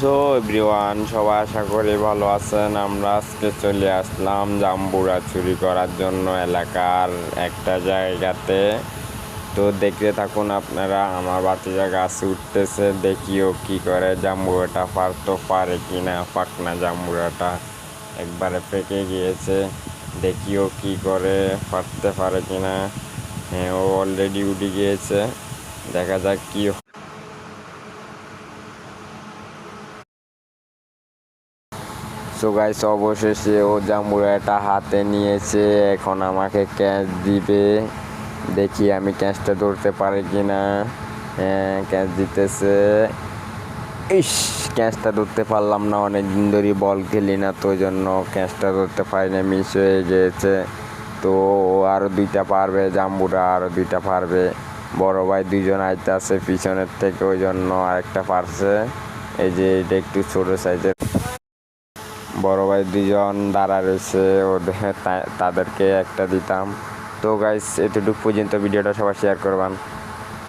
So everyone, সবাই আশা করি ভালো আছেন। আমরা আজকে চলে আসলাম জাম্বুরা চুরি করার জন্য এলাকার একটা জায়গাতে। তো দেখতে থাকুন আপনারা। আমার বাতিজা গাছে উঠতেছে, দেখিও কি করে। জাম্বুরাটা পারতো পারে কিনা। পাকনা জাম্বুরাটা একবারে পেকে গিয়েছে, দেখিও কি করে, পারতে পারে কিনা। হ্যাঁ, ও অলরেডি উঠে গিয়েছে, দেখা যাক কি। সো গাইস, অবশেষে ও জাম্বুরাটা হাতে নিয়েছে। এখন আমাকে ক্যাচ দিবে, দেখি আমি ক্যাচটা ধরতে পারি কিনা। হ্যাঁ, ক্যাচ দিতেছে। ইস, ক্যাচটা ধরতে পারলাম না। অনেক দিন ধরে বল খেলি না, তো ওই জন্য ক্যাচটা ধরতে পারি না, মিস হয়ে গিয়েছে। তো ও আরও দুইটা পারবে, জাম্বুরা আরও দুইটা পারবে। বড় ভাই দুইজন আইতে আছে পিছনের থেকে, ওই জন্য আরেকটা পারছে। এই যে এটা একটু ছোট সাইজের। বড় ভাই দুজন দাঁড়া রয়েছে, ওদের তাদেরকে একটা দিতাম। তো গাইস, এতটুকু পর্যন্ত ভিডিওটা সবাই শেয়ার করবেন।